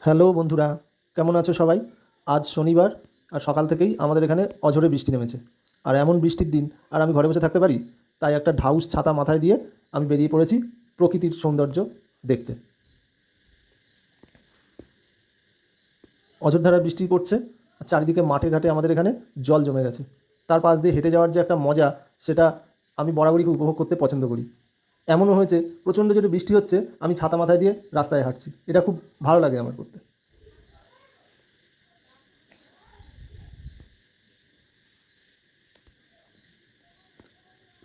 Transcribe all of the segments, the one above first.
Hello বন্ধুরা, কেমন আছো সবাই? আজ শনিবার আর সকাল থেকেই আমাদের এখানে অঝোরে বৃষ্টি নেমেছে। আর এমন বৃষ্টির দিন আর আমি ঘরে বসে থাকতে পারি? তাই একটা ঢাউস ছাতা মাথায় দিয়ে আমি বেরিয়ে পড়েছি প্রকৃতির সৌন্দর্য দেখতে। অঝোরধারায় বৃষ্টি পড়ছে আর চারিদিকে মাঠে ঘাটে আমাদের এখানে জল জমে গেছে। তার পাশ দিয়ে হেঁটে যাওয়ার যে একটা মজা, সেটা আমি বরাবরই খুব উপভোগ করতে পছন্দ করি। এমনও হয়েছে প্রচণ্ড জোরে বৃষ্টি হচ্ছে, আমি ছাতা মাথায় দিয়ে রাস্তায় হাঁটছি। এটা খুব ভালো লাগে আমার করতে।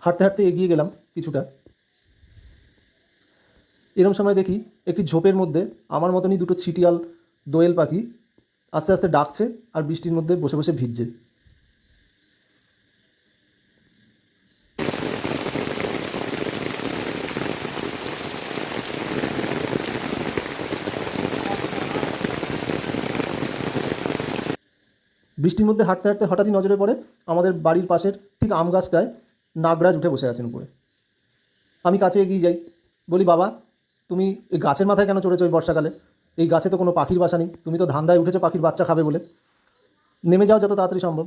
হাঁটতে হাঁটতে এগিয়ে গেলাম কিছুটা। এরম সময় দেখি একটি ঝোপের মধ্যে আমার মতনই দুটো ছিটিয়াল দোয়েল পাখি আস্তে আস্তে ডাকছে আর বৃষ্টির মধ্যে বসে বসে ভিজছে। বৃষ্টির মধ্যে হাঁটতে হাঁটতে হঠাৎই নজরে পড়ে আমাদের বাড়ির পাশের ঠিক আম গাছটায় নাগরাজ উঠে বসে আছেন উপরে। আমি কাছে এগিয়ে যাই, বলি, বাবা, তুমি এই গাছের মাথায় কেন চড়েছো এই বর্ষাকালে? এই গাছে তো কোনো পাখির বাসা নেই, তুমি তো ধান্দায় উঠেছো পাখির বাচ্চা খাবে বলে। নেমে যাও যত তাড়াতাড়ি সম্ভব।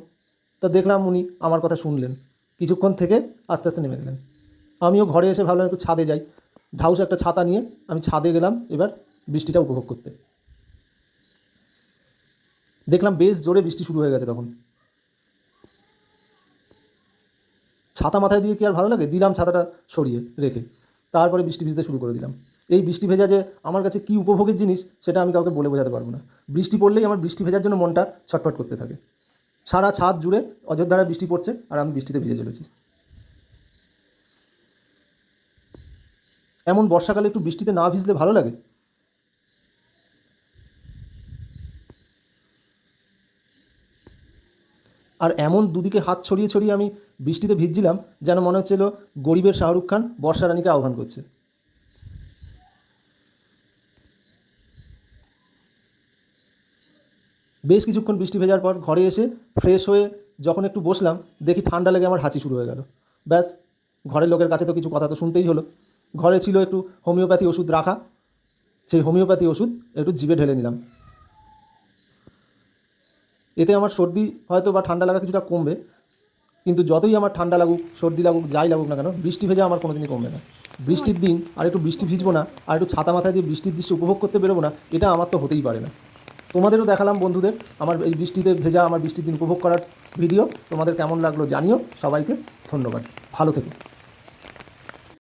তা দেখলাম উনি আমার কথা শুনলেন, কিছুক্ষণ থেকে আস্তে আস্তে নেমে গেলেন। আমিও ঘরে এসে ভাবলাম একটু ছাদে যাই। ঢাউস একটা ছাতা নিয়ে আমি ছাদে গেলাম এবার বৃষ্টিটা উপভোগ করতে। দেখলাম বেশ জোরে বৃষ্টি শুরু হয়ে গেছে তখন। ছাতা মাথায় দিয়ে কি আর ভালো লাগে? দিলাম ছাতাটা সরিয়ে রেখে, তারপরে বৃষ্টি ভিজতে শুরু করে দিলাম। এই বৃষ্টি ভেজা যে আমার কাছে কী উপভোগের জিনিস, সেটা আমি কাউকে বলে বোঝাতে পারবো না। বৃষ্টি পড়লেই আমার বৃষ্টি ভেজার জন্য মনটা ছটফট করতে থাকে। সারা ছাদ জুড়ে অযোধ্যায় বৃষ্টি পড়ছে আর আমি বৃষ্টিতে ভিজে চলেছি। এমন বর্ষাকালে একটু বৃষ্টিতে না ভিজলে ভালো লাগে? আর এমন দুদিকে হাত ছড়িয়ে ছড়িয়ে আমি বৃষ্টিতে ভিজছিলাম, যেন মনে হচ্ছিল গরিবের শাহরুখ খান বর্ষা রানীকে আহ্বান করছে। বেশ কিছুক্ষণ বৃষ্টি ভেজার পর ঘরে এসে ফ্রেশ হয়ে যখন একটু বসলাম, দেখি ঠান্ডা লেগে আমার হাঁচি শুরু হয়ে গেল। ব্যাস, ঘরের লোকের কাছে তো কিছু কথা তো শুনতেই হলো। ঘরে ছিল একটু হোমিওপ্যাথি ওষুধ রাখা, সেই হোমিওপ্যাথি ওষুধ একটু জিভে ঢেলে নিলাম। এতে আমার সর্দি হয়তো বা ঠান্ডা লাগা কিছুটা কমবে, কিন্তু যতই আমার ঠান্ডা লাগুক, সর্দি লাগুক, যাই লাগুক না কেন, বৃষ্টি ভেজা আমার কোনো দিনই কমবে না। বৃষ্টির দিন আর একটু বৃষ্টি ভিজবো না, আর একটু ছাতা মাথায় দিয়ে বৃষ্টির দৃশ্য উপভোগ করতে বেরোবো না, এটা আমার তো হতেই পারে না। তোমাদেরও দেখালাম বন্ধুদের আমার এই বৃষ্টিতে ভেজা, আমার বৃষ্টির দিন উপভোগ করার ভিডিও। তোমাদের কেমন লাগলো জানিও। সবাইকে ধন্যবাদ, ভালো থেকো।